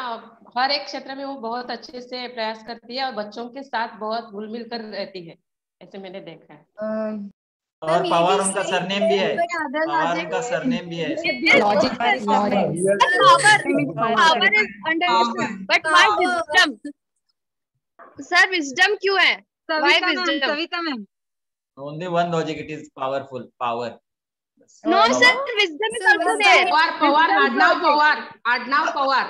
हर एक क्षेत्र में वो बहुत अच्छे से प्रयास करती है और बच्चों के साथ बहुत घुल मिल कर रहती है, ऐसे मैंने देखा है. और पवार उनका सरनेम भी है. पवार उनका सरनेम भी है. Logic. Power is understood, but why wisdom? Sir, wisdom क्यों है? Why wisdom? Savita ma'am. Only one logic. It is powerful. Power. No, sir. Wisdom is also there. Pawar. Adnav Pawar.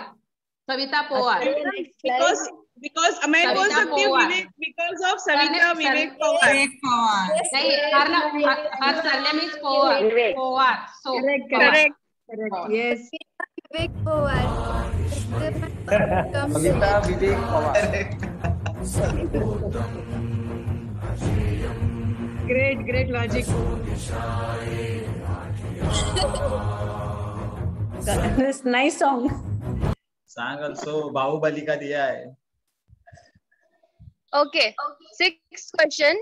Savita Pawar. Because मैं बोल सकती हूँ विवेक, because of Savita Vivek Pawar. नहीं, her surname is Pawar. Pawar. So Correct. Yes. Vivek Pawar. Savita Vivek Pawar. Great logic. Nice song. Sang also Baahubali का दिया है. Okay. Sixth question.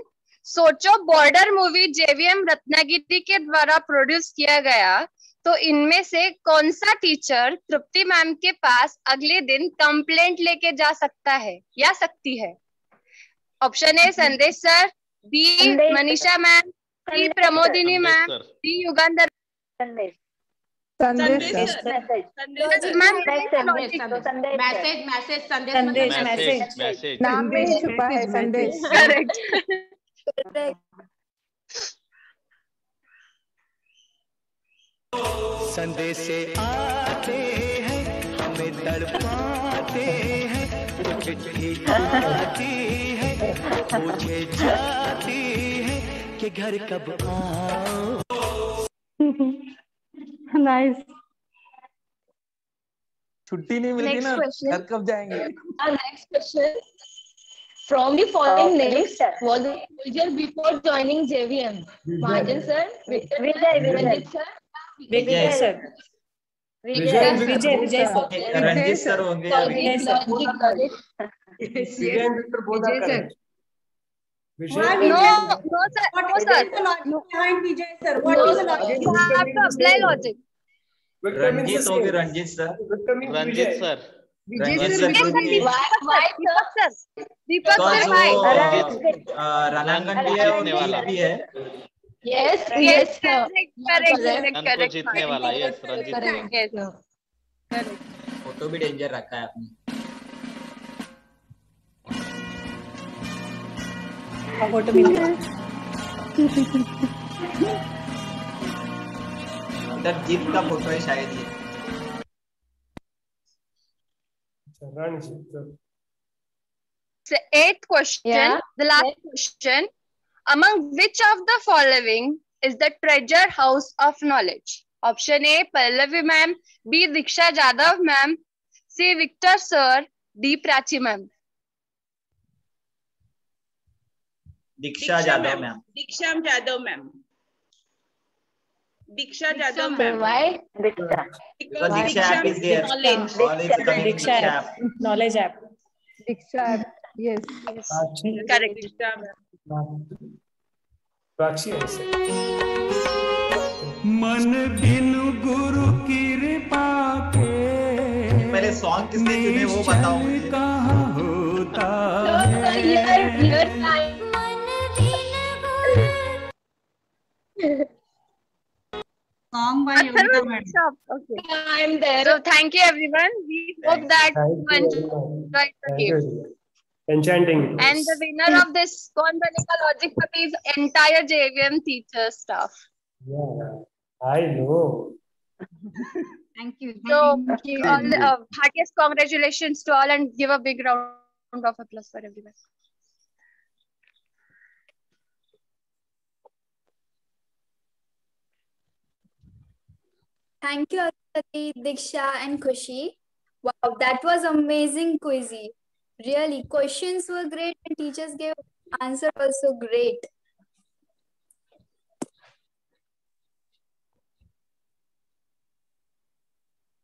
सोचो border movie JVM Ratnagiri के द्वारा प्रोड्यूस किया गया, तो इनमें से कौन सा टीचर तृप्ति मैम के पास अगले दिन कंप्लेंट लेके जा सकता है या सकती है? ऑप्शन ए संदेश सर, बी मनीषा मैम, सी Pramodini ma'am, D Yugandhar. Message नाम में ही छुपा है संदेश. करेक्ट. संदेश आते हैं हमें तड़पाते हैं, वो चिट्ठी आती है पूछे जाती है कि घर कब आओ. Nice. छुट्टी नहीं मिलती ना, घर कब जाएंगे? Next question. From the following names, was a soldier before joining JVM? Mahajan sir, Vijay sir, Vijay sir. Vijay sir. Ranjit sir होंगे. Vijay sir. No sir. Behind Vijay sir, what is the logic? You have to apply logic. Ranjit होंगे. Ranjit sir. Ranjit sir. दीपक sir भाई. रणांगन भी है और नीला भी है. Yes, correct. जीतने वाला है रंजीत. फोटो भी डेंजर रखा है आपने. फोटो भी उधर जीत का फोटो है शायद ये. So, eighth question, the last question. Among which of the following is the treasure house of knowledge? Option A, Pallavi ma'am. B, Diksha Jadhav ma'am. C, Victor sir. D, Prachi ma'am. Diksha Jadhav ma'am. Diksha Jadhav ma'am. Diksha Jadhav Sir, ma'am. why Diksha? Because Diksha app is there. Knowledge. All is communication Diksha app. app. Knowledge app. Diksha, yes. Correct. Prakshi, I said. मन बिनु गुरु कृपा के पहले song किसने चुने वो बताओ मुझे। कहाँ होता Song by Yogita madam. Okay. I'm there. So thank you everyone. We hope that you enjoyed the game. Enchanting. And the winner of this Kaun Banega Logicpati is entire JVM teacher staff. Yeah, I know. Thank you. So all heartiest congratulations to all and give a big round of applause for everyone. Thank you, Arundhati, Diksha, and Khushi. Wow, that was amazing quizzy. Really, questions were great and teachers gave answer also great.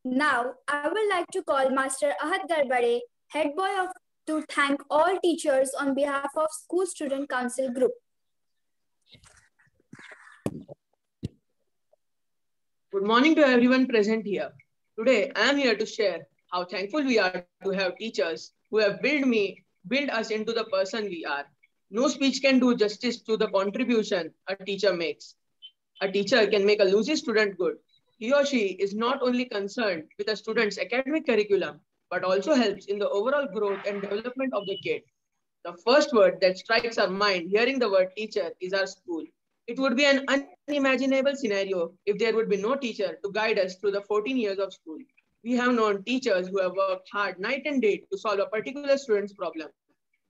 Now, I would like to call Master Ahad Garbade, head boy to thank all teachers on behalf of School Student Council Group. Good morning to everyone present here. Today, I am here to share how thankful we are to have teachers who have built us into the person we are. No speech can do justice to the contribution a teacher makes. A teacher can make a lousy student good. He or she is not only concerned with a student's academic curriculum, but also helps in the overall growth and development of the kid. The first word that strikes our mind hearing the word teacher is our school. It would be an unimaginable scenario if there would be no teacher to guide us through the 14 years of school. We have known teachers who have worked hard night and day to solve a particular student's problem.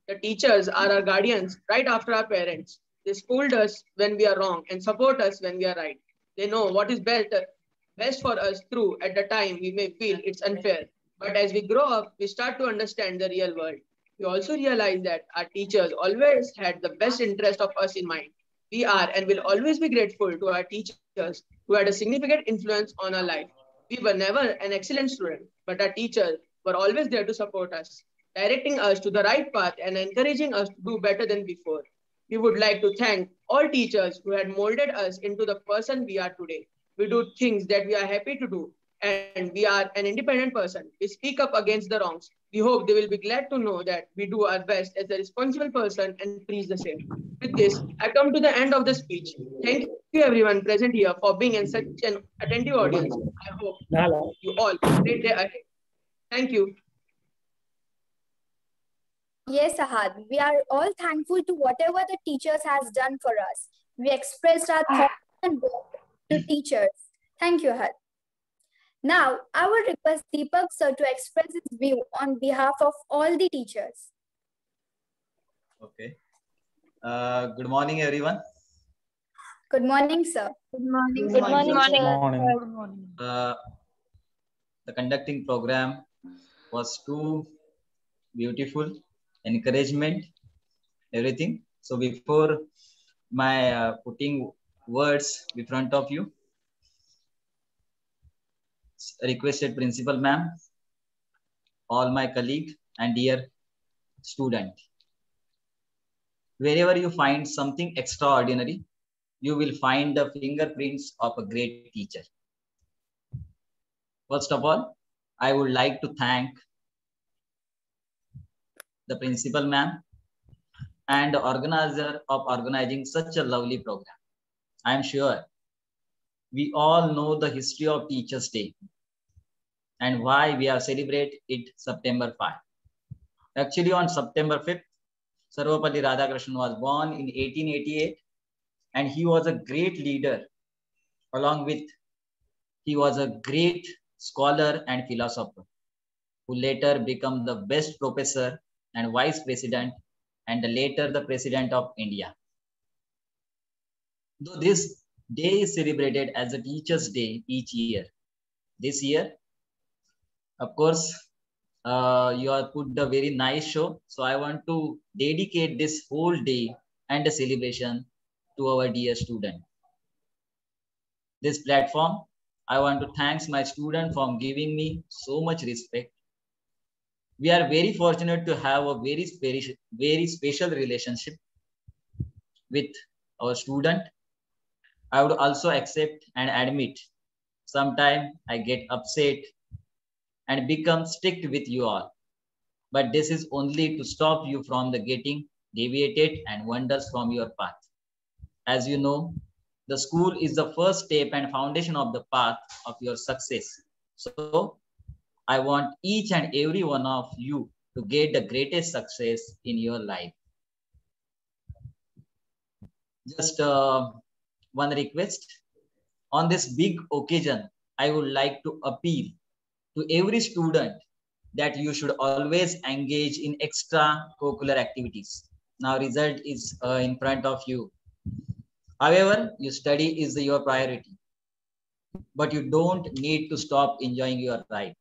The teachers are our guardians right after our parents. They scold us when we are wrong and support us when we are right. They know what is best for us through at the time we may feel it's unfair. But as we grow up, we start to understand the real world. We also realize that our teachers always had the best interest of us in mind. We are and will always be grateful to our teachers who had a significant influence on our life. We were never an excellent student, but our teachers were always there to support us, directing us to the right path and encouraging us to do better than before. We would like to thank all teachers who had molded us into the person we are today. We do things that we are happy to do, and we are an independent person. We speak up against the wrongs. We hope they will be glad to know that we do our best as a responsible person and preach the same. With this, I come to the end of the speech. Thank you everyone present here for being in such an attentive audience. I hope you all have a great day ahead. Thank you. Yes, Ahad, we are all thankful to whatever the teachers has done for us. We expressed our thoughts and work to teachers. Thank you, Ahad. Now, I will request Deepak sir to express his view on behalf of all the teachers. Okay. Good morning, everyone. Good morning, sir. Good morning. Good morning, morning. sir. Good morning. The conducting program was too beautiful, encouragement, everything. So before my putting words in front of you, requested principal ma'am, all my colleagues and dear student. Wherever you find something extraordinary, you will find the fingerprints of a great teacher. First of all, I would like to thank the principal ma'am and the organizer of organizing such a lovely program. I am sure we all know the history of Teachers' Day and why we are celebrate it September 5. Actually, on September 5th, Sarvapalli Radhakrishnan was born in 1888, and he was a great leader. Along with, he was a great scholar and philosopher who later became the best professor and vice president and later the president of India. Though this day is celebrated as a Teachers' Day each year. This year, of course, you have put a very nice show. So I want to dedicate this whole day and a celebration to our dear student. This platform, I want to thank my student for giving me so much respect. We are very fortunate to have a very special relationship with our student. I would also accept and admit sometimes I get upset and become strict with you all. But this is only to stop you from the getting deviated and wanders from your path. As you know, the school is the first step and foundation of the path of your success. So I want each and every one of you to get the greatest success in your life. Just one request. On this big occasion, I would like to appeal to every student that you should always engage in extracurricular activities. Now result is in front of you. However, your study is your priority, but you don't need to stop enjoying your life.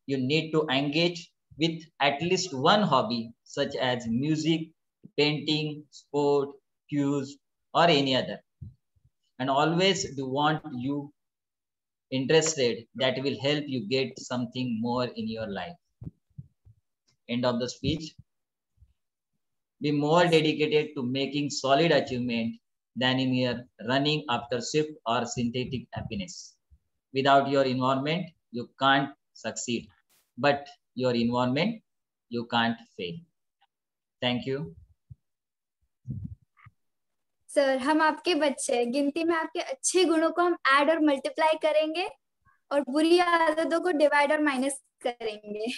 You need to engage with at least one hobby, such as music, painting, sport, cues, or any other. And always do want you interested that will help you get something more in your life. End of the speech. Be more dedicated to making solid achievement than in your running after shift or synthetic happiness. Without your environment, you can't succeed. But your environment, you can't fail. Thank you. Sir, हम आपके बच्चे, गिनती में आपके अच्छे गुणों को हम ऐड और मल्टीप्लाई करेंगे और बुरी आदतों को डिवाइड और माइनस करेंगे.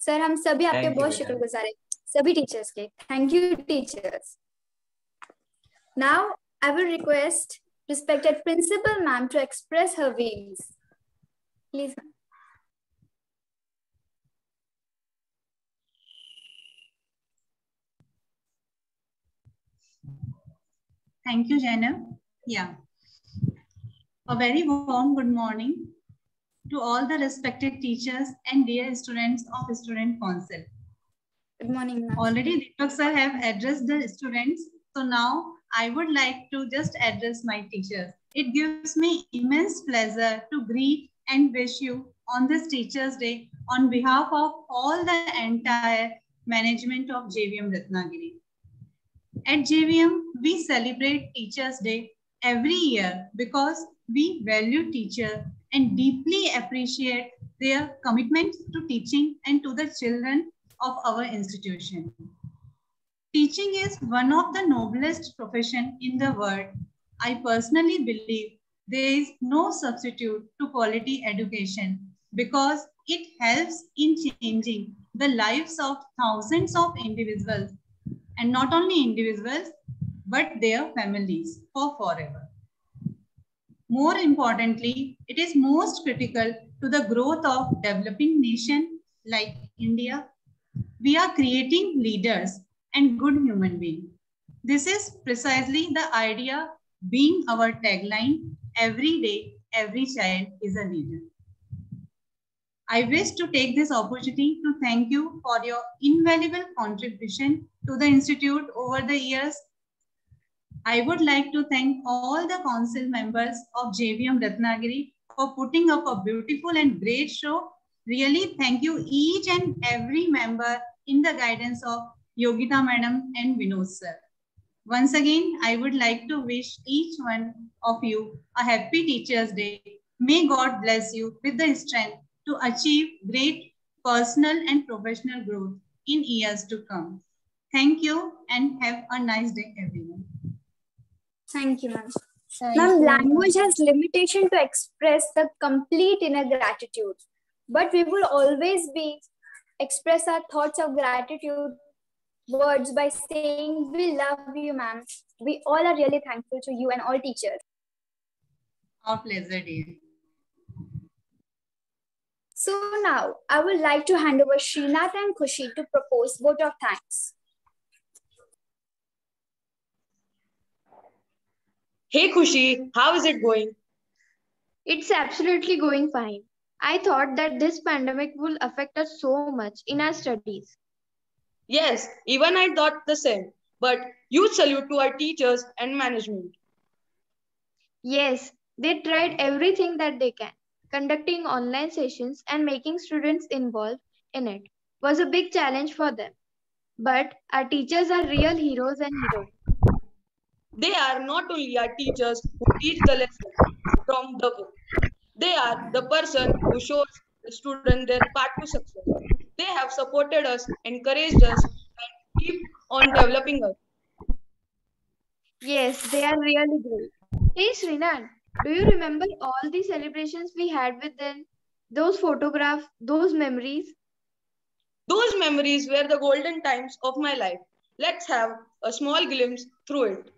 सर, हम सभी आपके बहुत शुक्रगुजार हैं, सभी टीचर्स के. Thank you teachers. Now I will request respected principal ma'am to express her views. Please. Thank you, Jainab. Yeah. A very warm good morning to all the respected teachers and dear students of Student Council. Good morning, ma'am. Already Deepak sir have addressed the students. So now I would like to just address my teachers. It gives me immense pleasure to greet and wish you on this Teachers' Day on behalf of all the entire management of JVM Ratnagiri. At JVM, we celebrate Teachers' Day every year because we value teachers and deeply appreciate their commitment to teaching and to the children of our institution. Teaching is one of the noblest professions in the world. I personally believe there is no substitute to quality education because it helps in changing the lives of thousands of individuals, and not only individuals, but their families for forever. More importantly, it is most critical to the growth of developing nation like India. We are creating leaders and good human beings. This is precisely the idea being our tagline, every day, every child is a leader. I wish to take this opportunity to thank you for your invaluable contribution to the Institute over the years. I would like to thank all the council members of JVM Ratnagiri for putting up a beautiful and great show. Really thank you each and every member in the guidance of Yogita Madam and Vinod Sir. Once again, I would like to wish each one of you a happy Teachers' Day. May God bless you with the strength to achieve great personal and professional growth in years to come. Thank you and have a nice day, everyone. Thank you, ma'am. Ma'am, language has limitation to express the complete inner gratitude, but we will always express our thoughts of gratitude words by saying, we love you, ma'am. We all are really thankful to you and all teachers. Our pleasure, dear. So now, I would like to hand over Srinath and Khushi to propose vote of thanks. Hey Khushi, how is it going? It's absolutely going fine. I thought that this pandemic will affect us so much in our studies. Yes, even I thought the same. But huge salute to our teachers and management. Yes, they tried everything that they can. Conducting online sessions and making students involved in it was a big challenge for them. But our teachers are real heroes and heroines. They are not only our teachers who teach the lesson from the book. They are the person who shows the student their path to success. They have supported us, encouraged us, and keep on developing us. Yes, they are really great. Hey Srinan, do you remember all the celebrations we had with them? Those photographs, those memories? Those memories were the golden times of my life. Let's have a small glimpse through it.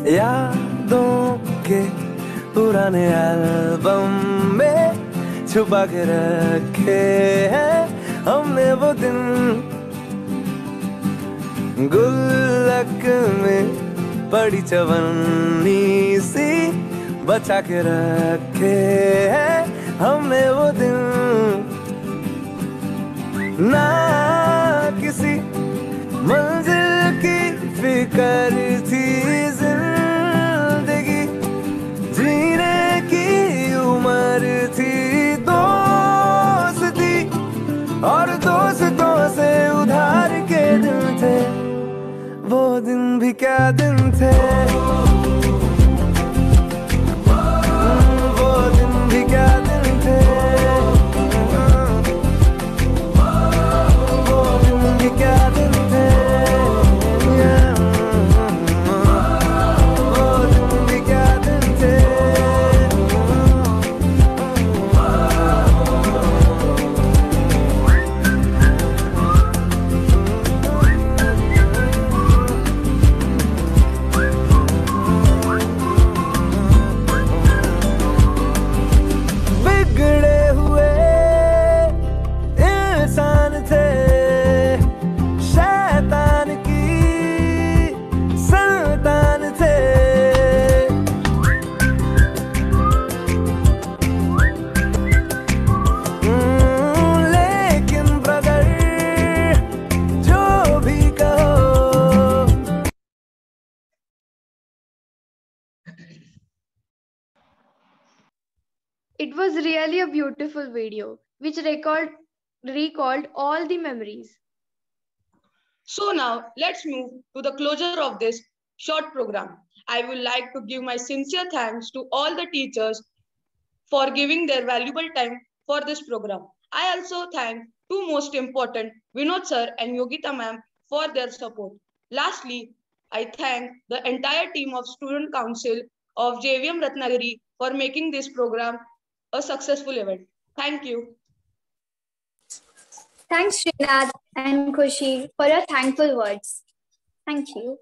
यादों के पुराने album में छुपा के रखे हैं हमने वो दिन, गुल्लक में पड़ी चवन्नी सी बचा के रखे हैं हमने वो दिन। ना किसी मंजिल की फिक्र थी, जिंदगी जीने की उम्र थी, दोस्ती और दोस्तों से उधार के दिन थे, वो दिन भी क्या दिन थे, वो दिन भी क्या दिन थे, वो दिन भी क्या दिन थे, वो दिन भी क्या दिन थे। बिगड़े हुए इंसान थे, शैतान की संतान थे, लेकिन ब्रदर जो भी कहो। It was really a beautiful video which recalled all the memories. So now let's move to the closure of this short program. I would like to give my sincere thanks to all the teachers for giving their valuable time for this program. I also thank two most important, Vinod sir and Yogita ma'am, for their support. Lastly, I thank the entire team of Student Council of JVM Ratnagiri for making this program a successful event. Thank you. Thanks, Srinath and Khushi, for your thankful words. Thank you.